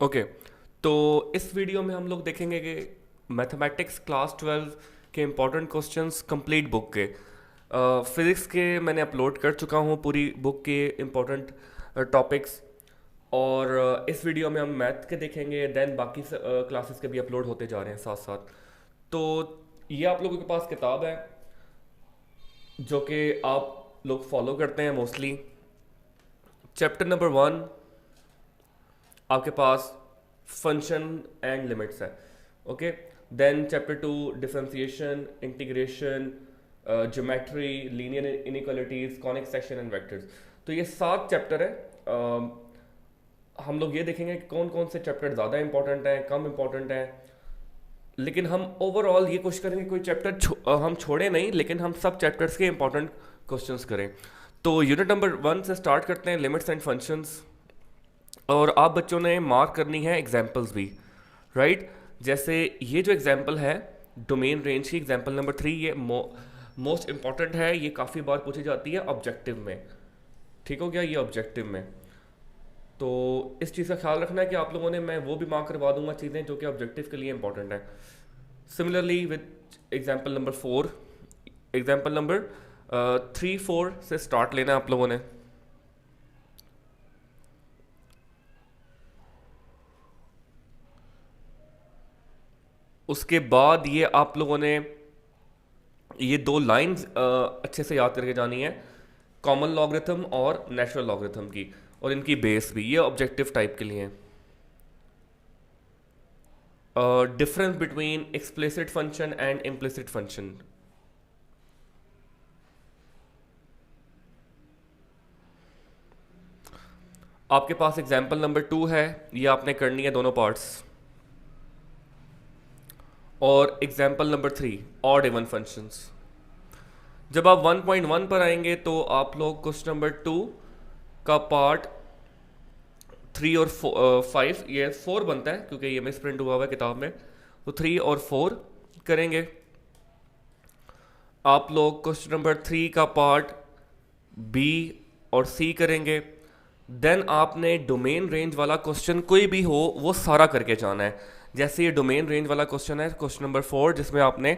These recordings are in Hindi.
ओके। तो इस वीडियो में हम लोग देखेंगे कि मैथमेटिक्स क्लास 12 के इम्पोर्टेंट क्वेश्चंस कंप्लीट बुक के। फिज़िक्स के मैंने अपलोड कर चुका हूँ पूरी बुक के इम्पोर्टेंट टॉपिक्स। और इस वीडियो में हम मैथ के देखेंगे, देन बाकी क्लासेस के भी अपलोड होते जा रहे हैं साथ साथ। तो ये आप लोगों के पास किताब है जो कि आप लोग फॉलो करते हैं मोस्टली। चैप्टर नंबर 1 आपके पास फंक्शन एंड लिमिट्स है। Okay. Then chapter 2 differentiation, integration, geometry, linear inequalities, conic section and vectors. तो ये 7 चैप्टर है। हम लोग ये देखेंगे कि कौन कौन से चैप्टर ज़्यादा इंपॉर्टेंट हैं, कम इंपॉर्टेंट हैं। लेकिन हम ओवरऑल ये कोशिश करेंगे कोई चैप्टर हम छोड़े नहीं, लेकिन हम सब चैप्टर्स के इंपॉर्टेंट क्वेश्चंस करें। तो यूनिट नंबर 1 से स्टार्ट करते हैं, लिमिट्स एंड फंक्शंस। और आप बच्चों ने मार्क करनी है एग्जाम्पल्स भी, राइट। जैसे ये जो एग्जाम्पल है डोमेन रेंज की, एग्जाम्पल नंबर 3, ये मोस्ट इंपॉर्टेंट है। ये काफ़ी बार पूछी जाती है ऑब्जेक्टिव में। ठीक हो गया, ये ऑब्जेक्टिव में। तो इस चीज़ का ख्याल रखना है कि आप लोगों ने, मैं वो भी मार्क करवा दूंगा चीज़ें जो कि ऑब्जेक्टिव के लिए इंपॉर्टेंट है। Similarly with example number 4, example number 3-4 से स्टार्ट लेना है आप लोगों ने। उसके बाद ये आप लोगों ने ये 2 लाइंस अच्छे से याद करके जानी है, कॉमन लॉगरिथम और नेचुरल लॉगरिथम की, और इनकी बेस भी, ये ऑब्जेक्टिव टाइप के लिए हैं। Difference between explicit function and implicit function. आपके पास एग्जाम्पल नंबर 2 है, ये आपने करनी है दोनों पार्ट्स। और example number 3 odd even functions. जब आप 1.1 पर आएंगे तो आप लोग क्वेश्चन नंबर 2 का पार्ट 3 और 5, ये 4 बनता है क्योंकि ये मिस प्रिंट हुआ हुआ है किताब में, तो 3 और 4 करेंगे। आप लोग क्वेश्चन नंबर 3 का पार्ट बी और सी करेंगे। देन आपने डोमेन रेंज वाला क्वेश्चन कोई भी हो वो सारा करके जाना है। जैसे ये डोमेन रेंज वाला क्वेश्चन है, क्वेश्चन नंबर 4, जिसमें आपने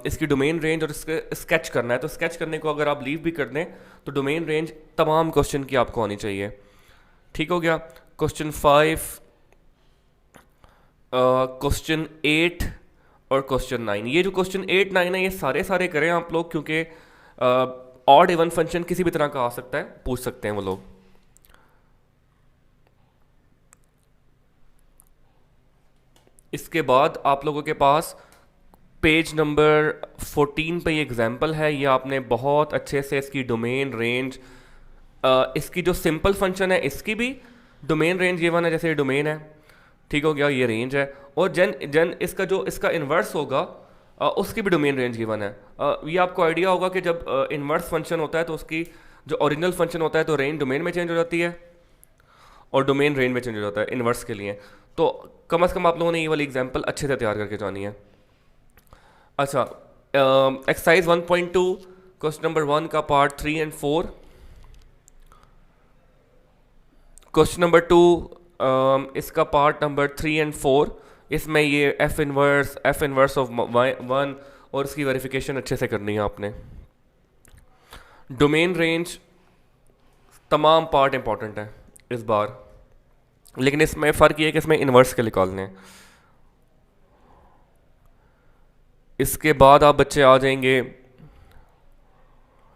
इसकी डोमेन रेंज और इसके स्केच करना है। तो स्केच करने को अगर आप लीव भी कर दें तो डोमेन रेंज तमाम क्वेश्चन की आपको आनी चाहिए। ठीक हो गया। क्वेश्चन 5, क्वेश्चन 8 और क्वेश्चन 9। ये जो क्वेश्चन 8, 9 है, ये सारे सारे करें आप लोग, क्योंकि ऑड इवन फंक्शन किसी भी तरह का आ सकता है, पूछ सकते हैं वो लोग। इसके बाद आप लोगों के पास पेज नंबर 14 पे ये एग्जाम्पल है। ये आपने बहुत अच्छे से इसकी डोमेन रेंज, इसकी जो सिंपल फंक्शन है इसकी भी डोमेन रेंज गिवन है, जैसे ये डोमेन है। ठीक हो गया, ये रेंज है। और जन जन इसका जो इसका इन्वर्स होगा उसकी भी डोमेन रेंज गिवन है। ये आपको आइडिया होगा कि जब इन्वर्स फंक्शन होता है तो उसकी जो ओरिजिनल फंक्शन होता है तो रेंज डोमेन में चेंज हो जाती है और डोमेन रेंज में चेंज हो जाता है इन्वर्स के लिए। तो कम से कम आप लोगों ने ये वाली एग्जाम्पल अच्छे से तैयार करके जानी है। अच्छा, एक्सरसाइज 1.2 क्वेश्चन नंबर 1 का पार्ट 3 एंड 4। क्वेश्चन नंबर 2 इसका पार्ट नंबर 3 एंड 4। इसमें ये एफ इनवर्स ऑफ 1 और इसकी वेरिफिकेशन अच्छे से करनी है आपने। डोमेन रेंज तमाम पार्ट इंपॉर्टेंट है इस बार, लेकिन इसमें फ़र्क ये है कि इसमें इन्वर्स के निकालने हैं। इसके बाद आप बच्चे आ जाएंगे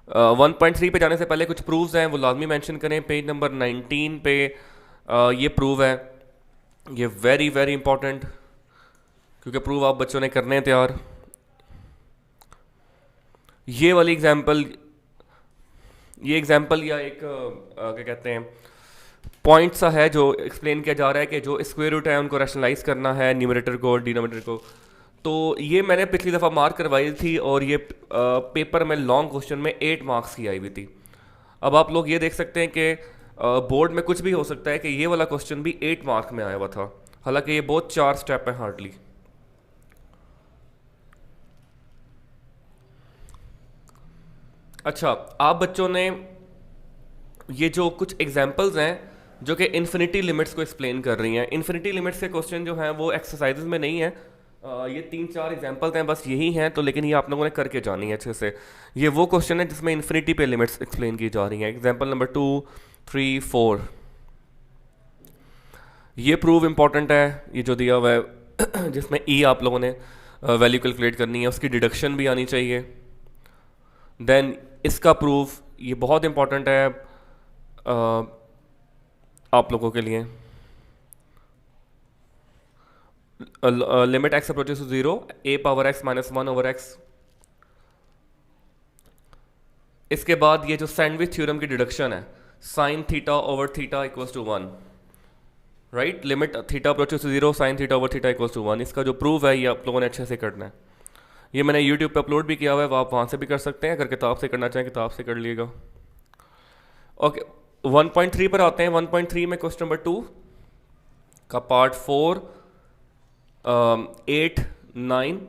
1.3 पे जाने से पहले कुछ प्रूफ्स हैं वो लाजमी मेंशन करें। पेज नंबर 19 पे ये प्रूव है, ये वेरी वेरी इंपॉर्टेंट, क्योंकि प्रूव आप बच्चों ने करने हैं तैयार। ये वाली एग्जांपल, ये एग्जांपल या एक क्या कहते हैं पॉइंट सा है जो एक्सप्लेन किया जा रहा है कि जो स्क्वायर रूट है उनको रैशनलाइज करना है, न्यूमरेटर को और डिनोमिनेटर को। तो ये मैंने पिछली दफ़ा मार्क करवाई थी और ये पेपर में लॉन्ग क्वेश्चन में 8 मार्क्स की आई हुई थी। अब आप लोग ये देख सकते हैं कि बोर्ड में कुछ भी हो सकता है कि ये वाला क्वेश्चन भी 8 मार्क में आया हुआ था, हालांकि ये बहुत 4 स्टेप है हार्डली। अच्छा, आप बच्चों ने ये जो कुछ एग्जाम्पल्स हैं जो कि इन्फिनिटी लिमिट्स को एक्सप्लेन कर रही हैं। इन्फिनिटी लिमिट्स के क्वेश्चन जो हैं वो एक्सरसाइजेज में नहीं है। ये 3-4 एग्जांपल्स हैं, बस यही हैं, तो लेकिन ये आप लोगों ने करके जानी है अच्छे से। ये वो क्वेश्चन है जिसमें इन्फिनिटी पे लिमिट्स एक्सप्लेन की जा रही हैं। एग्जांपल नंबर 2, 3, 4, ये प्रूव इंपॉर्टेंट है, ये जो दिया हुआ है जिसमें ई आप लोगों ने वैल्यू कैलकुलेट करनी है, उसकी डिडक्शन भी आनी चाहिए। देन इसका प्रूफ, ये बहुत इंपॉर्टेंट है आप लोगों के लिए। Limit x approaches to 0, a power x minus 1 over x। इसके बाद ये जो सैंडविच थ्योरम की डिडक्शन है, sine theta over theta equals to 1, right. Limit theta approaches to 0, sine theta over theta equals to 1। इसका जो प्रूफ है ये आप लोगों ने अच्छे से करना है। ये मैंने यूट्यूब पे अपलोड भी किया हुआ है, आप वहाँ से भी कर सकते हैं। अगर किताब से करना चाहें किताब से कर लीजिएगा। ओके, 1.3 पर आते हैं। 1.3 में क्वेश्चन नंबर 2 का पार्ट 4, 8, 9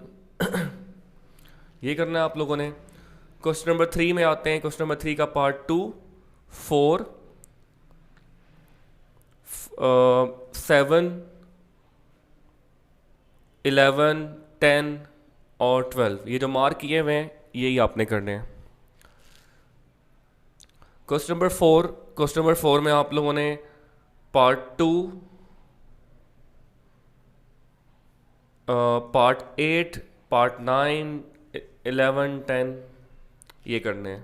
ये करना है आप लोगों ने। क्वेश्चन नंबर 3 में आते हैं। क्वेश्चन नंबर 3 का पार्ट 2, 4, 7, 11, 10 और 12, ये जो मार्क किए हुए हैं यही आपने करने हैं। क्वेश्चन नंबर 4 में आप लोगों ने पार्ट 2, पार्ट 8, पार्ट 9, 11, 10 ये करने हैं।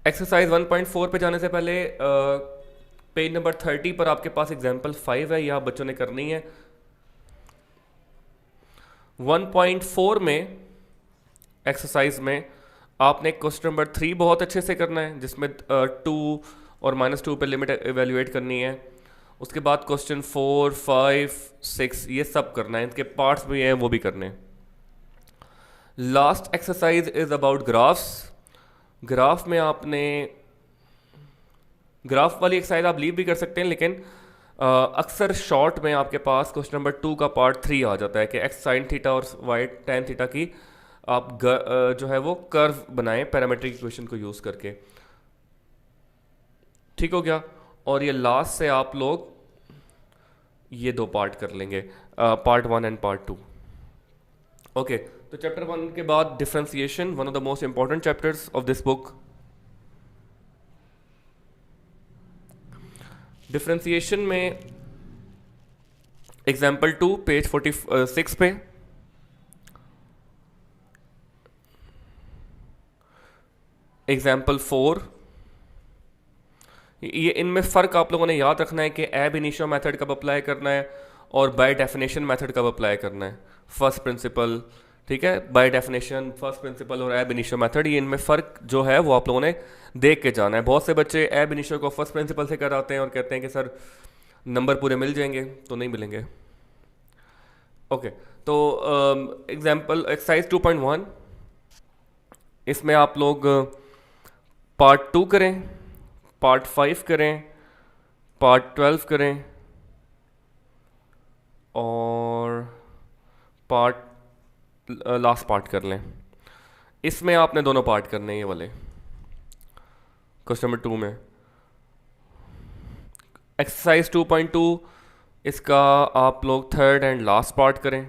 एक्सरसाइज 1.4 पे जाने से पहले पेज नंबर 30 पर आपके पास एग्जाम्पल 5 है, यह आप बच्चों ने करनी है। 1.4 में एक्सरसाइज में आपने क्वेश्चन नंबर 3 बहुत अच्छे से करना है, जिसमें 2 और -2 पे लिमिट एवेल्युएट करनी है। उसके बाद क्वेश्चन 4, 5, 6 ये सब करना है, इनके पार्ट्स भी हैं वो भी करने हैं। Last exercise is about graphs. Graph में आपने, ग्राफ वाली एक्सरसाइज आप लीव भी कर सकते हैं, लेकिन अक्सर शॉर्ट में आपके पास क्वेश्चन नंबर 2 का पार्ट 3 आ जाता है कि एक्स साइन थीटा और वाई टेन थीटा की आप जो है वो कर्व बनाएं पैरामीट्रिक इक्वेशन को यूज़ करके। ठीक हो गया। और ये लास्ट से आप लोग ये 2 पार्ट कर लेंगे, पार्ट 1 एंड पार्ट 2। ओके, तो चैप्टर 1 के बाद differentiation, one of the most important chapters of this book. Differentiation में एग्जाम्पल 2 पेज 46 पे, एग्जाम्पल 4, ये इनमें फ़र्क आप लोगों ने याद रखना है कि एब इनिशियो मेथड कब अप्लाई करना है और बाय डेफिनेशन मेथड कब अप्लाई करना है। फर्स्ट प्रिंसिपल, ठीक है, बाय डेफिनेशन, फर्स्ट प्रिंसिपल और एब इनिशियो मेथड, ये इनमें फ़र्क जो है वो आप लोगों ने देख के जाना है। बहुत से बच्चे एब इनिशियो को फर्स्ट प्रिंसिपल से कराते हैं और कहते हैं कि सर नंबर पूरे मिल जाएंगे, तो नहीं मिलेंगे। ओके, तो एग्जाम्पल एक्सरसाइज 2.1, इसमें आप लोग पार्ट 2 करें, पार्ट 5 करें, पार्ट 12 करें और पार्ट लास्ट पार्ट कर लें। इसमें आपने दोनों पार्ट करने हैं, ये वाले क्वेश्चन नंबर 2 में। एक्सरसाइज 2.2 इसका आप लोग थर्ड एंड लास्ट पार्ट करें।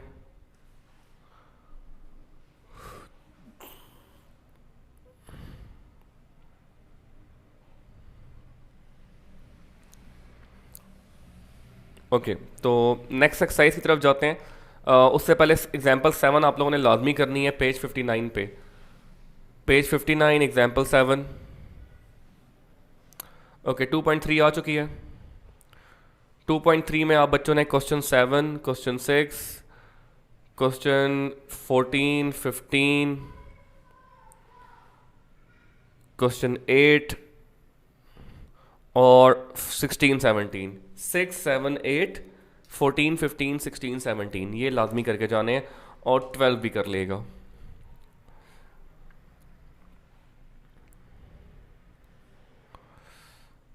ओके, तो नेक्स्ट एक्सरसाइज की तरफ जाते हैं। उससे पहले एग्जाम्पल 7 आप लोगों ने लाजमी करनी है पेज 59 पे। Page 59 example 7। ओके, 2.3 आ चुकी है। 2.3 में आप बच्चों ने क्वेश्चन 7, क्वेश्चन 6, क्वेश्चन 14, 15, क्वेश्चन 8 और 16, 17, 6, 7, 8, 14, 15, 16, 17 ये लाजमी करके जाने हैं और 12 भी कर लेगा।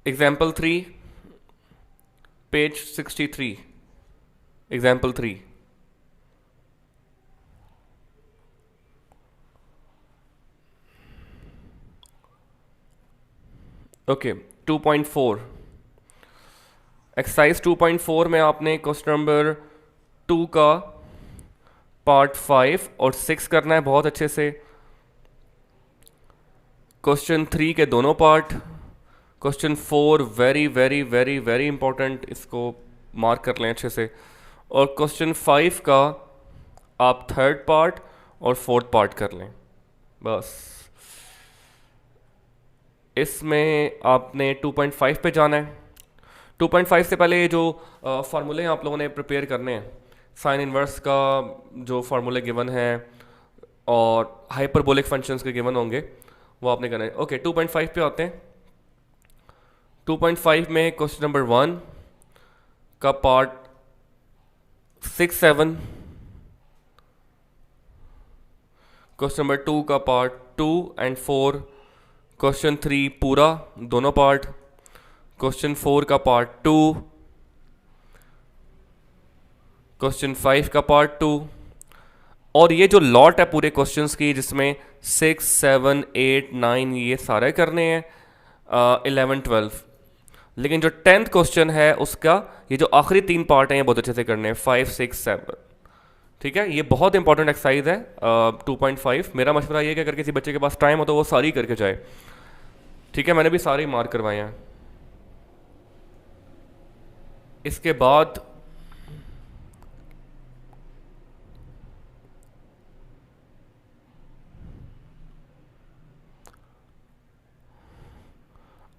Example 3 page 63, example 3। Okay, 2.4 exercise 2.4 में आपने क्वेश्चन नंबर 2 का पार्ट 5 और 6 करना है बहुत अच्छे से। क्वेश्चन 3 के दोनों part, question 4 very very very very important, इसको मार्क कर लें अच्छे से। और क्वेश्चन 5 का आप थर्ड पार्ट और फोर्थ पार्ट कर लें बस। इसमें आपने 2.5 पे जाना है। 2.5 से पहले ये जो फार्मूले हैं आप लोगों ने प्रिपेयर करने हैं, साइन इनवर्स का जो फार्मूले गिवन है और हाइपरबोलिक फंक्शंस के गिवन होंगे वो आपने करना है। ओके, 2.5 पे आते हैं। 2.5 में क्वेश्चन नंबर 1 का पार्ट 6, 7, क्वेश्चन नंबर 2 का पार्ट 2 एंड 4, क्वेश्चन 3 पूरा दोनों पार्ट, क्वेश्चन 4 का पार्ट 2, क्वेश्चन 5 का पार्ट 2। और ये जो लॉट है पूरे क्वेश्चंस की जिसमें 6, 7, 8, 9 ये सारे करने हैं, 11, 12। लेकिन जो 10th क्वेश्चन है उसका ये जो आखिरी 3 पार्ट हैं ये बहुत अच्छे से करने हैं, 5, 6, 7। ठीक है, ये बहुत इंपॉर्टेंट एक्सरसाइज है 2.5। मेरा मशवरा ये है कि अगर किसी बच्चे के पास टाइम हो तो वो सारी करके जाए। ठीक है, मैंने भी सारे मार्क करवाए हैं। इसके बाद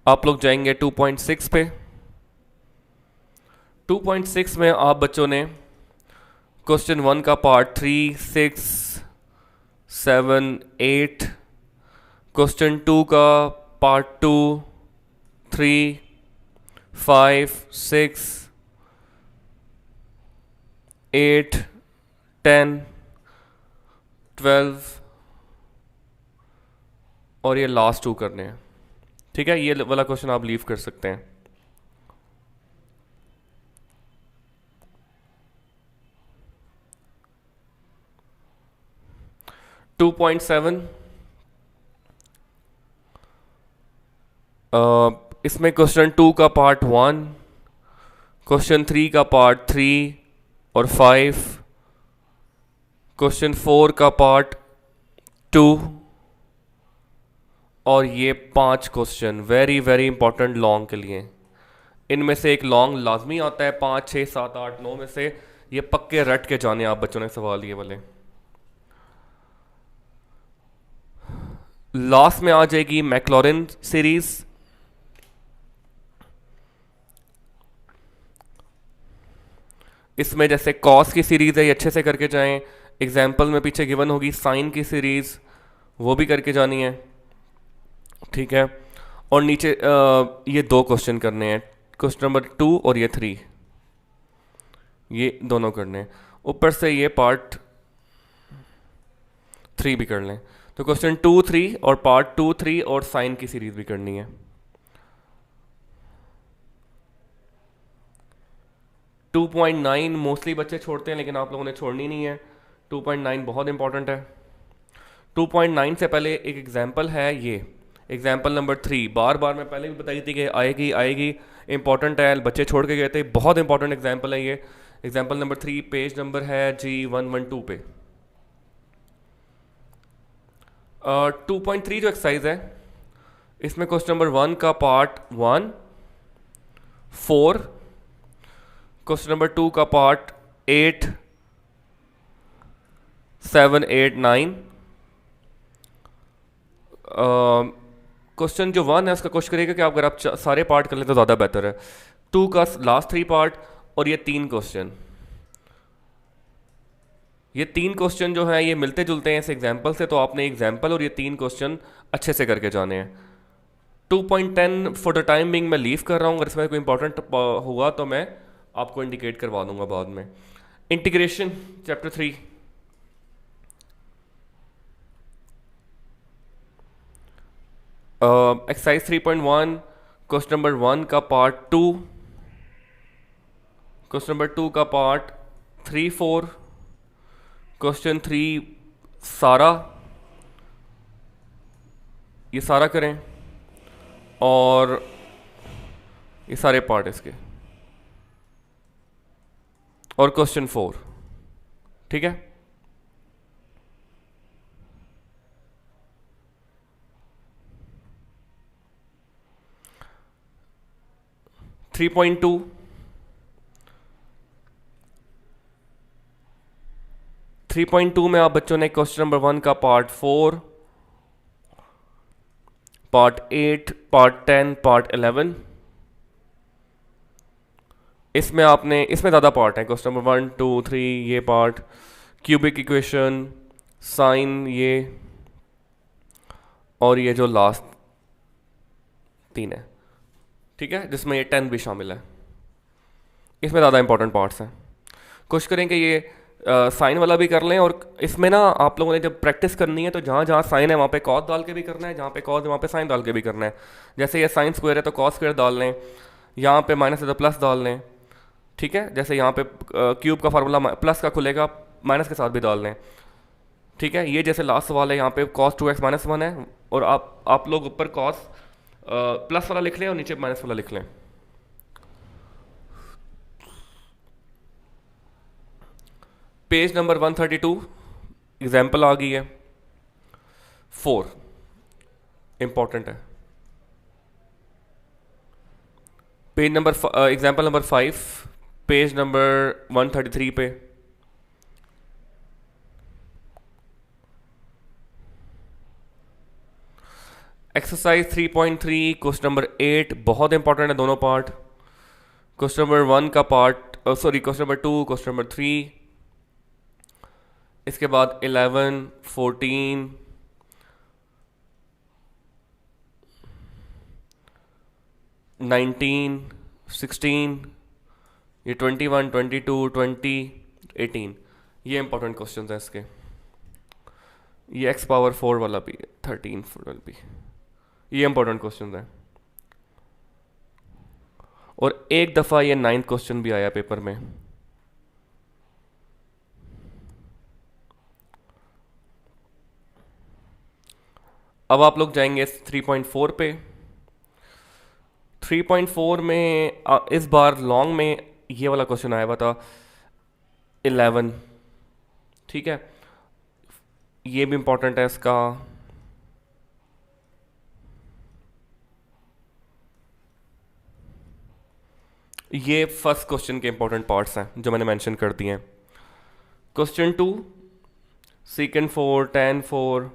आप लोग जाएंगे 2.6 पे। 2.6 में आप बच्चों ने क्वेश्चन 1 का पार्ट 3, 6, 7, 8, क्वेश्चन 2 का पार्ट 2, 3, 5, 6, 8, 10, 12 और ये लास्ट 2 करने हैं। ठीक है, ये वाला क्वेश्चन आप लीव कर सकते हैं। टू पॉइंट सेवन, इसमें क्वेश्चन 2 का पार्ट 1, क्वेश्चन 3 का पार्ट 3 और 5, क्वेश्चन 4 का पार्ट 2 और ये 5 question very very important long के लिए। इनमें से एक लॉन्ग लाजमी आता है, 5, 6, 7, 8, 9 में से ये पक्के रट के जाने आप बच्चों ने सवाल ये वाले। लास्ट में आ जाएगी मैक्लॉरिन सीरीज। इसमें जैसे कॉस की सीरीज है ये अच्छे से करके जाएं। एग्जाम्पल में पीछे गिवन होगी साइन की सीरीज, वो भी करके जानी है। ठीक है, और नीचे ये 2 क्वेश्चन करने हैं, क्वेश्चन नंबर 2 और ये 3, ये दोनों करने हैं। ऊपर से ये पार्ट 3 भी कर लें, तो क्वेश्चन 2, 3 और पार्ट 2, 3 और साइन की सीरीज भी करनी है। 2.9 मोस्टली बच्चे छोड़ते हैं लेकिन आप लोगों ने छोड़नी नहीं है। 2.9 बहुत इंपॉर्टेंट है। 2.9 से पहले एक एग्जाम्पल है, ये एग्जाम्पल नंबर 3 बार बार मैं पहले भी बताई थी कि आएगी आएगी, इंपॉर्टेंट है, बच्चे छोड़ के गए थे, बहुत इंपॉर्टेंट एग्जाम्पल है ये। एग्जाम्पल नंबर 3 पेज नंबर है G112 पे। 2.3 जो एक्सरसाइज है इसमें क्वेश्चन नंबर 1 का पार्ट 1, 4, क्वेश्चन नंबर 2 का पार्ट 8, 7, 8, 9। क्वेश्चन जो 1 है उसका कोशिश करिएगा कि आप अगर आप सारे पार्ट कर लें तो ज़्यादा बेहतर है। 2 का लास्ट 3 पार्ट और ये 3 क्वेश्चन, ये 3 क्वेश्चन जो हैं ये मिलते जुलते हैं इस एग्जाम्पल से, तो आपने एग्जाम्पल और ये 3 क्वेश्चन अच्छे से करके जाने हैं। 2.10 फॉर द टाइम बिंग मैं लीव कर रहा हूँ, अगर इसमें कोई इंपॉर्टेंट हुआ तो मैं आपको इंडिकेट करवा दूंगा बाद में। Integration chapter 3, exercise 3.1 question number 1 का पार्ट 2, क्वेश्चन नंबर 2 का पार्ट 3, 4, क्वेश्चन 3 सारा, ये सारा करें। और ये सारे पार्ट इसके, और क्वेश्चन 4। ठीक है, 3.2, 3.2 में आप बच्चों ने क्वेश्चन नंबर 1 का पार्ट 4, पार्ट 8, पार्ट 10, पार्ट 11, इसमें आपने, इसमें ज़्यादा पार्ट है, क्वेश्चन नंबर 1, 2, 3, ये पार्ट, क्यूबिक इक्वेशन, साइन, ये, और ये जो लास्ट 3 है, ठीक है, जिसमें ये 10 भी शामिल है। इसमें ज़्यादा इंपॉर्टेंट पार्ट्स हैं। कोशिश करें कि ये साइन वाला भी कर लें, और इसमें ना आप लोगों ने जब प्रैक्टिस करनी है तो जहाँ जहाँ साइन है वहाँ पे कॉस डाल के भी करना है, जहाँ पे कॉस है वहाँ पे साइन डाल के भी करना है। जैसे ये साइन स्क्वायर है तो कॉस स्क्वायर डाल लें, यहाँ पे माइनस है तो प्लस डाल लें, ठीक है। जैसे यहाँ पे क्यूब का फार्मूला प्लस का खुलेगा, माइनस के साथ भी डाल लें, ठीक है। ये जैसे लास्ट सवाल है, यहाँ पे cos 2x माइनस 1 है, और आप लोग ऊपर cos प्लस वाला लिख लें और नीचे माइनस वाला लिख लें। पेज नंबर 132 एग्जाम्पल आ गई है, 4 इंपॉर्टेंट है। Page number example number 5 page number 133 पे, एक्सरसाइज 3.3 क्वेश्चन नंबर 8 बहुत इंपॉर्टेंट है दोनों पार्ट। क्वेश्चन नंबर 1 का part, sorry question number 2, question number 3, इसके बाद 11, 14, 19, 16, ये 21, 22, 20, 18, ये इंपॉर्टेंट क्वेश्चन है इसके। ये x पावर 4 वाला भी, 13, 12 भी, ये इंपॉर्टेंट क्वेश्चन है। और एक दफ़ा ये 9th क्वेश्चन भी आया पेपर में। अब आप लोग जाएंगे 3.4 पे। 3.4 में इस बार लॉन्ग में ये वाला क्वेश्चन आया हुआ था 11, ठीक है, ये भी इंपॉर्टेंट है इसका। ये फर्स्ट क्वेश्चन के इंपॉर्टेंट पार्ट्स हैं जो मैंने मेंशन कर दिए हैं। क्वेश्चन 2 सेकेंड 4, 10, 4,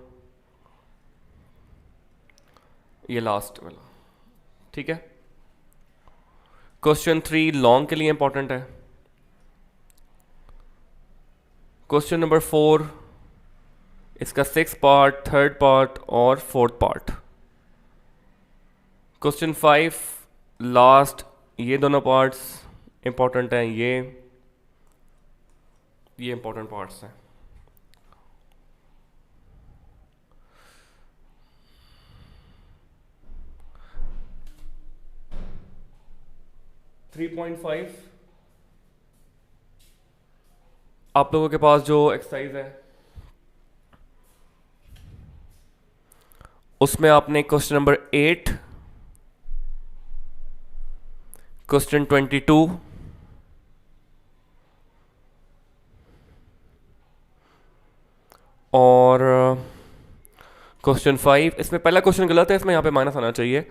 ये लास्ट वाला, ठीक है। क्वेश्चन 3 लॉन्ग के लिए इंपॉर्टेंट है। क्वेश्चन नंबर 4 इसका 6th पार्ट, 3rd पार्ट और 4th पार्ट। क्वेश्चन 5 लास्ट, ये दोनों पार्ट्स इंपॉर्टेंट हैं, ये इंपॉर्टेंट पार्ट्स हैं। थ्री 3.5 आप लोगों के पास जो एक्सरसाइज है उसमें आपने क्वेश्चन नंबर 8, क्वेश्चन 22, और क्वेश्चन 5, इसमें पहला क्वेश्चन गलत है, इसमें यहाँ पे माइनस आना चाहिए।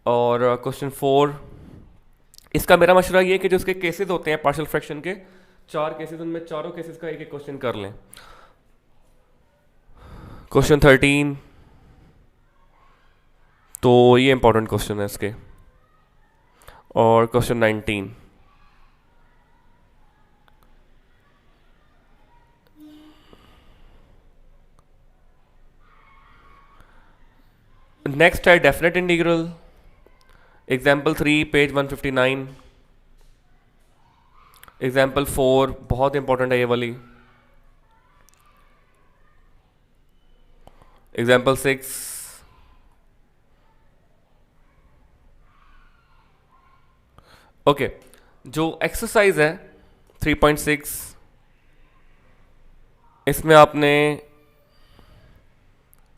और क्वेश्चन 4, इसका मेरा मशवरा ये है कि जो उसके केसेस होते हैं पार्शियल फ्रैक्शन के, 4 केसेस, उनमें चारों केसेस का एक एक क्वेश्चन कर लें। क्वेश्चन 13, तो ये इंपॉर्टेंट क्वेश्चन है इसके, और क्वेश्चन 19। नेक्स्ट है definite integral, example 3 page 159, example 4 बहुत इंपॉर्टेंट है ये वाली, एग्जाम्पल 6, ओके। जो एक्सरसाइज है 3.6, इसमें आपने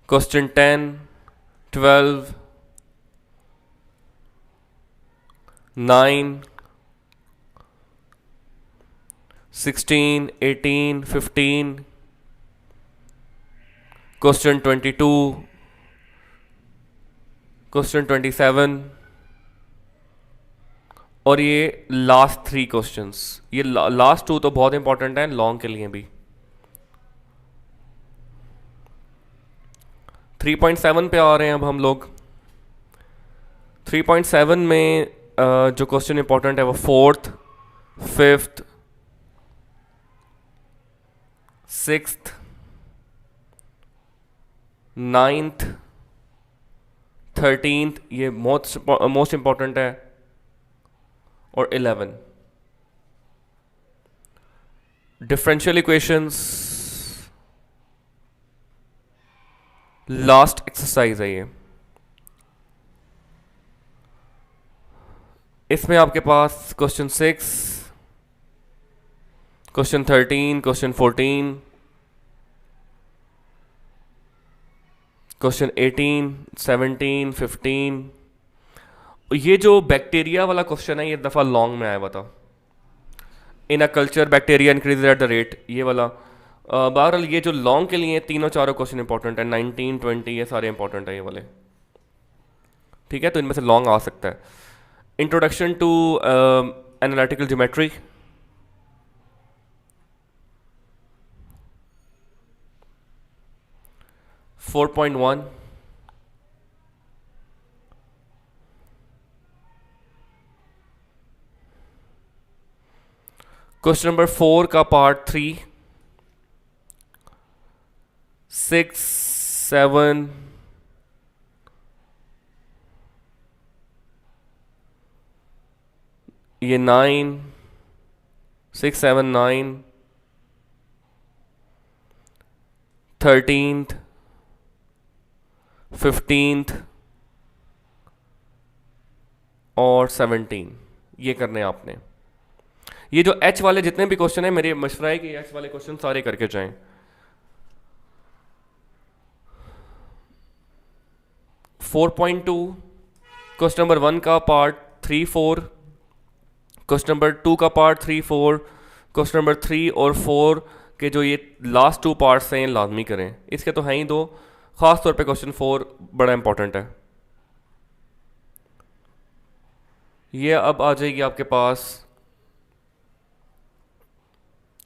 क्वेश्चन 10, 12, 9, 16, 18, 15, क्वेश्चन 22, क्वेश्चन 27 और ये लास्ट 3 क्वेश्चंस। ये लास्ट 2 तो बहुत इंपॉर्टेंट है लॉन्ग के लिए भी। 3.7 पे आ रहे हैं अब हम लोग। 3.7 में जो क्वेश्चन इंपॉर्टेंट है वो 4th, 5th, 6th, 9th, 13th, ये मोस्ट इंपॉर्टेंट है, और 11 डिफरेंशियल इक्वेशंस। लास्ट एक्सरसाइज है ये। इसमें आपके पास क्वेश्चन 6, क्वेश्चन 13, क्वेश्चन 14, क्वेश्चन 18, 17, 15। ये जो बैक्टीरिया वाला क्वेश्चन है ये दफ़ा लॉन्ग में आया हुआ था। In a culture bacteria increase at the rate, ये वाला। बहरहाल ये जो लॉन्ग के लिए तीनों चारों क्वेश्चन इंपॉर्टेंट है, 19, 20 ये सारे इंपॉर्टेंट है ये वाले। ठीक है, तो इनमें से लॉन्ग आ सकता है। Introduction to analytical geometry, four point one. Question number 4 का पार्ट 3, 6, 7, ये 9, 6, 7, 9, 13th, 15th और 17 ये करने हैं आपने। ये जो एच वाले जितने भी क्वेश्चन है, मेरी मशवरा है कि एच वाले क्वेश्चन सारे करके जाएं। 4.2 क्वेश्चन नंबर 1 का पार्ट 3, 4, क्वेश्चन नंबर 2 का पार्ट 3, 4, क्वेश्चन नंबर 3 और 4 के जो ये लास्ट 2 पार्ट्स हैं लाजमी करें। इसके तो हैं ही 2, ख़ास तौर पे क्वेश्चन 4 बड़ा इंपॉर्टेंट है। ये अब आ जाएगी आपके पास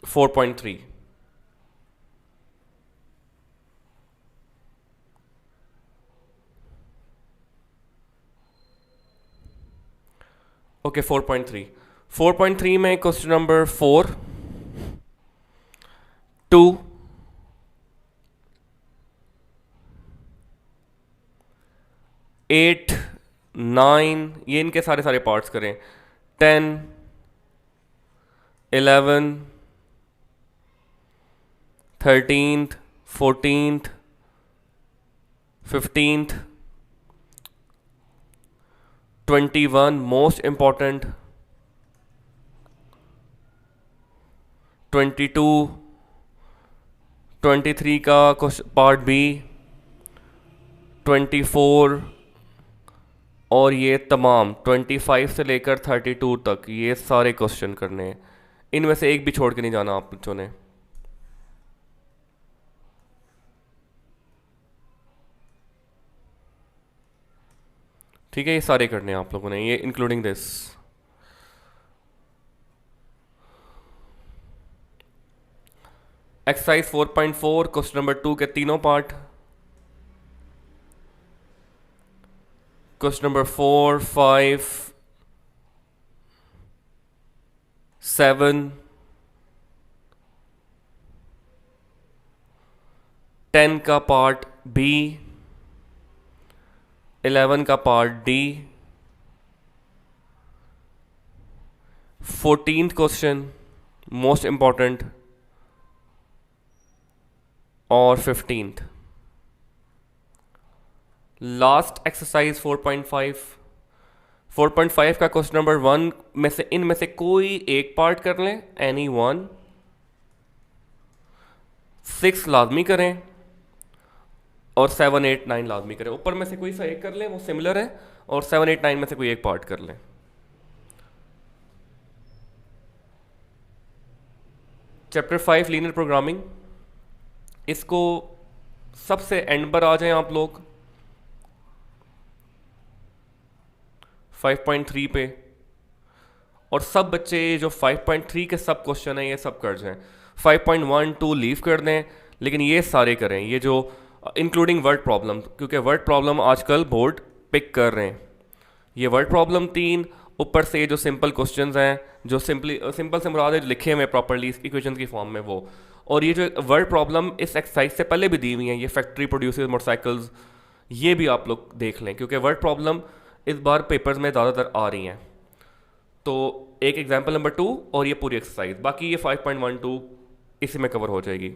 4.3। ओके, 4.3। 4.3 में क्वेश्चन नंबर 4, 2, 8, 9 ये इनके सारे सारे पार्ट्स करें। 10, 11, 13th, 14th, 15th, 21 most important, 22, 23 का पार्ट बी, 24 और ये तमाम 25 से लेकर 32 तक ये सारे क्वेश्चन करने हैं। इनमें से एक भी छोड़ के नहीं जाना आप बच्चों ने। ठीक है, ये सारे करने हैं आप लोगों ने, ये including this. Exercise 4.4 question number 2 के तीनों पार्ट। क्वेश्चन नंबर 4, 5, 7, 10 का पार्ट बी, 11 का part D, 14th question most important और 15th। Last exercise 4.5। 4.5 का क्वेश्चन नंबर 1 में से इनमें से कोई एक पार्ट कर लें, एनी वन। 6 लाजमी करें और 7, 8, 9 लाजमी करें। ऊपर में से कोई सा एक कर लें, वो सिमिलर है, और 7, 8, 9 में से कोई एक पार्ट कर लें। चैप्टर 5 लीनियर प्रोग्रामिंग, इसको सबसे एंड पर आ जाएं आप लोग 5.3 पे, और सब बच्चे जो 5.3 के सब क्वेश्चन हैं ये सब कर जाएं। 5.1-2 लीव कर दें, लेकिन ये सारे करें, ये जो इंक्लूडिंग वर्ड प्रॉब्लम, क्योंकि वर्ड प्रॉब्लम आजकल बोर्ड पिक कर रहे हैं। ये वर्ड प्रॉब्लम 3, ऊपर से ये जो सिंपल क्वेश्चंस हैं, जो सिंपल से मुराद है जो लिखे हुए प्रॉपरली इक्वेशन की फॉर्म में वो, और ये जो वर्ड प्रॉब्लम इस एक्सरसाइज से पहले भी दी हुई हैं, ये फैक्ट्री प्रोड्यूसर्स मोटरसाइकिल्स, ये भी आप लोग देख लें, क्योंकि वर्ड प्रॉब्लम इस बार पेपर्स में ज़्यादातर आ रही हैं। तो एक एग्जाम्पल नंबर 2 और ये पूरी एक्सरसाइज, बाकी ये 5.12 इसी में कवर हो जाएगी।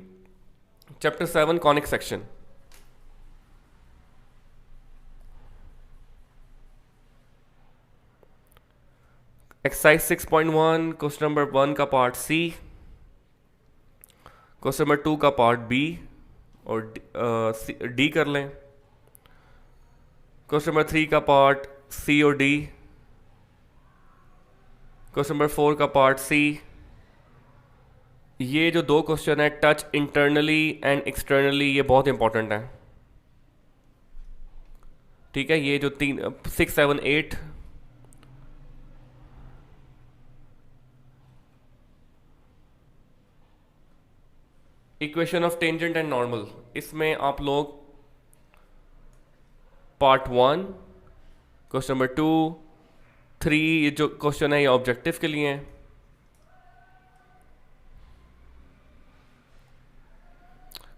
Chapter 7 conic section, exercise 6.1 question number 1 का पार्ट सी, क्वेश्चन नंबर 2 का पार्ट बी और डी कर लें, क्वेश्चन नंबर 3 का पार्ट सी और डी, क्वेश्चन नंबर 4 का पार्ट सी। ये जो 2 क्वेश्चन है टच इंटरनली एंड एक्सटर्नली, ये बहुत इंपॉर्टेंट है, ठीक है। ये जो 6, 7, 8, equation of tangent and normal, इसमें आप लोग पार्ट 1 क्वेश्चन नंबर 2, 3, ये जो क्वेश्चन है ये ऑब्जेक्टिव के लिए हैं।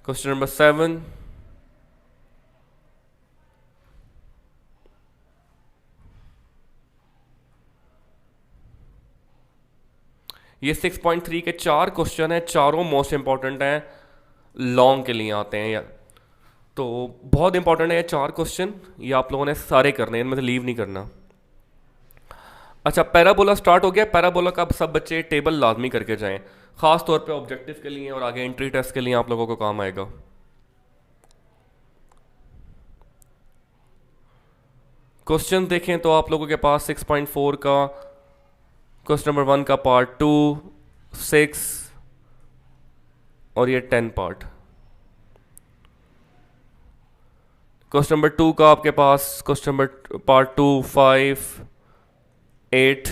क्वेश्चन नंबर 7, ये 6.3 के 4 क्वेश्चन है, चारों मोस्ट इंपॉर्टेंट हैं, लॉन्ग के लिए आते हैं या तो बहुत इंपॉर्टेंट है ये 4 क्वेश्चन, ये आप लोगों ने सारे करने हैं, इनमें से लीव नहीं करना। अच्छा, पैराबोला स्टार्ट हो गया। पैराबोला का सब बच्चे टेबल लाजमी करके जाएं, ख़ास तौर पे ऑब्जेक्टिव के लिए और आगे एंट्री टेस्ट के लिए आप लोगों को काम आएगा। क्वेश्चन देखें तो आप लोगों के पास 6.4 का क्वेश्चन नंबर 1 का पार्ट 2, 6 और ये 10 पार्ट। क्वेश्चन नंबर 2 का आपके पास question number part 2, 5, 8,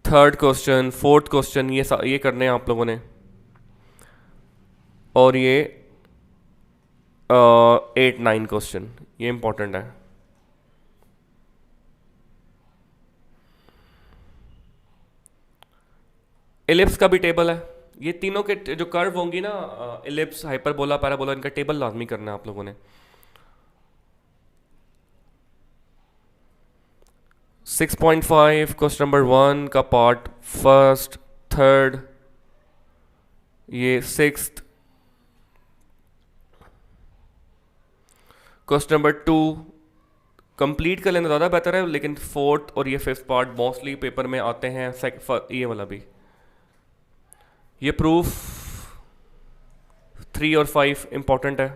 third question, fourth question, ये करने हैं आप लोगों ने, और ये 8, 9 क्वेश्चन, ये इंपॉर्टेंट है। एलिप्स का भी टेबल है, ये तीनों के जो कर्व होंगी ना, एलिप्स, हाइपरबोला, पैराबोला, इनका टेबल लाजमी करना है आप लोगों ने। 6.5 क्वेश्चन नंबर 1 का पार्ट फर्स्ट, थर्ड, ये 6th, क्वेश्चन नंबर 2 कंप्लीट कर लेना ज़्यादा बेहतर है, लेकिन 4th और ये 5th पार्ट मोस्टली पेपर में आते हैं। ये वाला भी, ये प्रूफ 3 और 5 इंपॉर्टेंट है।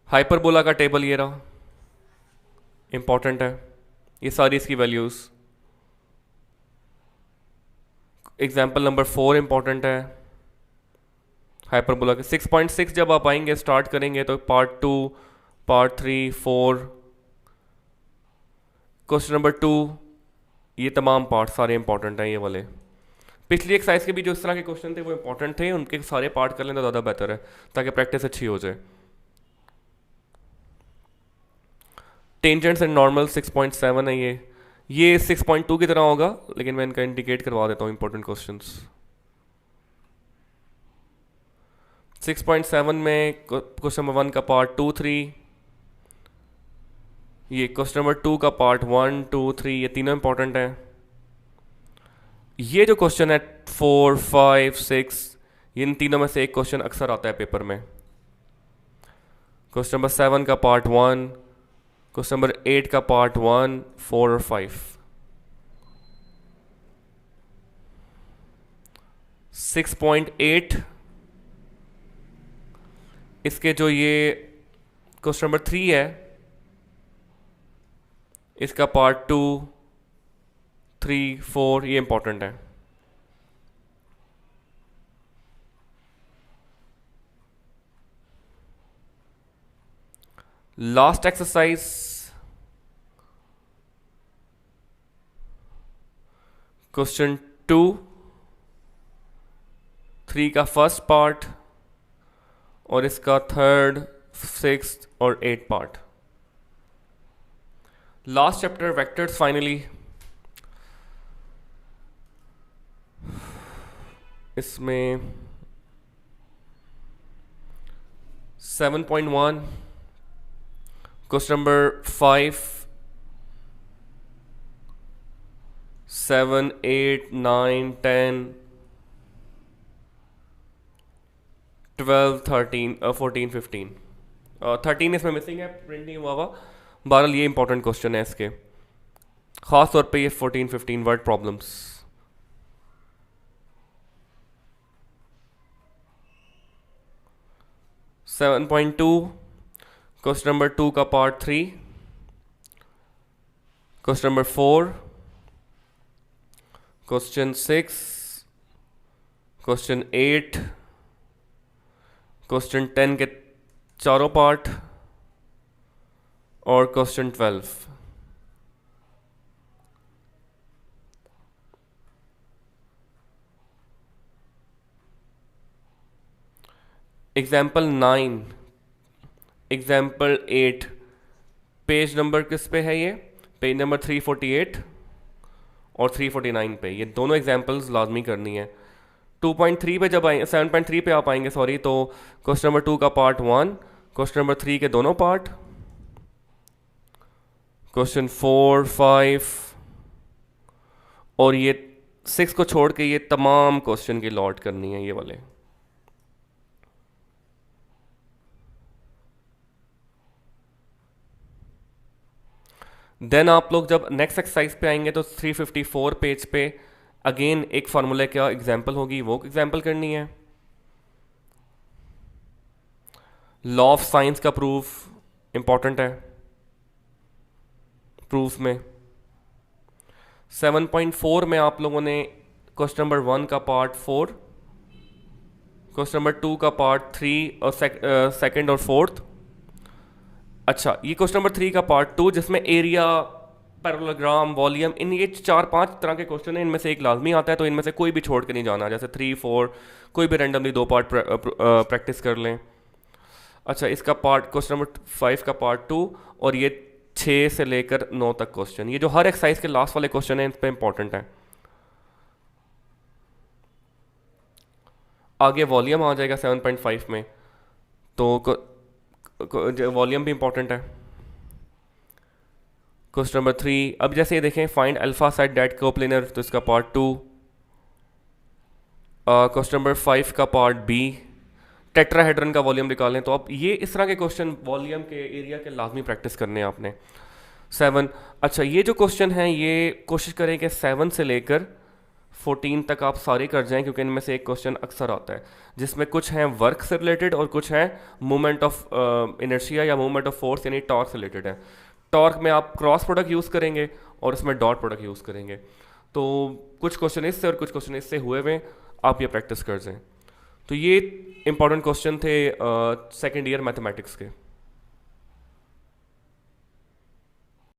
हाइपरबोला का टेबल ये रहा, इंपॉर्टेंट है, ये सारी इसकी वैल्यूज़। एग्जाम्पल नंबर 4 इंपॉर्टेंट है हाइपरबोला के। 6.6 जब आप आएंगे स्टार्ट करेंगे तो पार्ट 2, पार्ट 3, 4, क्वेश्चन नंबर 2, ये तमाम पार्ट सारे इंपॉर्टेंट हैं ये वाले। पिछली एक्सरसाइज के भी जो इस तरह के क्वेश्चन थे वो इंपॉर्टेंट थे, उनके सारे पार्ट कर लें तो ज़्यादा बेहतर है, ताकि प्रैक्टिस अच्छी हो जाए। टेंजेंट्स एंड नॉर्मल 6.7 है ये 6.2 की तरह होगा, लेकिन मैं इनका इंडिकेट करवा देता हूँ इंपॉर्टेंट क्वेश्चंस। 6.7 में क्वेश्चन नंबर 1 का पार्ट 2, 3, ये क्वेश्चन नंबर 2 का पार्ट 1, 2, 3, ये तीनों इंपॉर्टेंट हैं। ये जो क्वेश्चन है 4, 5, 6, इन तीनों में से एक क्वेश्चन अक्सर आता है पेपर में। क्वेश्चन नंबर 7 का पार्ट 1, क्वेश्चन नंबर 8 का पार्ट 1, 4 और 5। 6.8 इसके जो ये क्वेश्चन नंबर 3 है, इसका पार्ट 2, 3, 4 ये इंपॉर्टेंट है। लास्ट एक्सरसाइज क्वेश्चन 2, 3 का फर्स्ट पार्ट और इसका थर्ड, सिक्स्थ और 8 part. Last chapter vectors finally. इसमें 7.1 क्वेश्चन नंबर 5, 7, 8, 9, 10, 12, 13, 14, 15, 13 इसमें मिसिंग है, प्रिंट नहीं हुआ हुआ। बहरहाल ये इंपॉर्टेंट क्वेश्चन है इसके, खास तौर पे ये 14, 15 word problems. Seven point two question number 2 का part 3, question number 4, question 6, question 8, question 10 के चारों पार्ट और question 12। Example 9, example 8, page number किस पे है ये? पेज नंबर 348 और 349 पे। ये दोनों एग्जाम्पल्स लाजमी करनी है। 2.3 पे जब आए 7.3 पे आप आएंगे सॉरी, तो क्वेश्चन नंबर 2 का पार्ट 1, क्वेश्चन नंबर 3 के दोनों पार्ट, क्वेश्चन 4, 5 और ये 6 को छोड़ के ये तमाम क्वेश्चन की लॉट करनी है ये वाले। देन आप लोग जब नेक्स्ट एक्सरसाइज पे आएंगे तो 354 पेज पे अगेन एक फार्मूला क्या एग्जाम्पल होगी, वो एग्जाम्पल करनी है। लॉ ऑफ साइंस का प्रूफ इंपॉर्टेंट है प्रूफ में। 7.4 में आप लोगों ने क्वेश्चन नंबर 1 का पार्ट 4, क्वेश्चन नंबर 2 का पार्ट 3 और सेकंड और फोर्थ। अच्छा, ये क्वेश्चन नंबर 3 का पार्ट 2 जिसमें एरिया, पैरेललोग्राम, वॉल्यूम, इन ये 4-5 तरह के क्वेश्चन हैं, इनमें से एक लाजमी आता है, तो इनमें से कोई भी छोड़ के नहीं जाना। जैसे 3, 4 कोई भी रैंडमली 2 पार्ट प्रैक्टिस कर लें। अच्छा, इसका पार्ट क्वेश्चन नंबर 5 का पार्ट 2 और ये 6 से लेकर 9 तक क्वेश्चन, ये जो हर एक्सरसाइज के लास्ट वाले क्वेश्चन हैं इन पर इंपॉर्टेंट है। आगे वॉल्यूम आ जाएगा 7.5 में, तो वॉल्यूम भी इंपॉर्टेंट है। क्वेश्चन नंबर 3, अब जैसे ये देखें find alpha side that coplanar, तो इसका पार्ट 2। क्वेश्चन नंबर 5 का पार्ट बी, टेट्राहेड्रन का वॉल्यूम निकालें। तो अब ये इस तरह के क्वेश्चन वॉल्यूम के, एरिया के लाजमी प्रैक्टिस करने हैं आपने। 7, अच्छा ये जो क्वेश्चन हैं ये कोशिश करें कि 7 से लेकर 14 तक आप सारे कर जाएं, क्योंकि इनमें से एक क्वेश्चन अक्सर आता है जिसमें कुछ हैं वर्क से रिलेटेड और कुछ हैं मूवमेंट ऑफ इनर्शिया या मूवमेंट ऑफ फोर्स यानी टॉर्क से रिलेटेड है। टॉर्क में आप क्रॉस प्रोडक्ट यूज़ करेंगे और उसमें डॉट प्रोडक्ट यूज़ करेंगे। तो कुछ क्वेश्चन इससे और कुछ क्वेश्चन इससे हुए हुए, आप ये प्रैक्टिस कर जाएं। तो ये इंपॉर्टेंट क्वेश्चन थे सेकेंड ईयर मैथमेटिक्स के।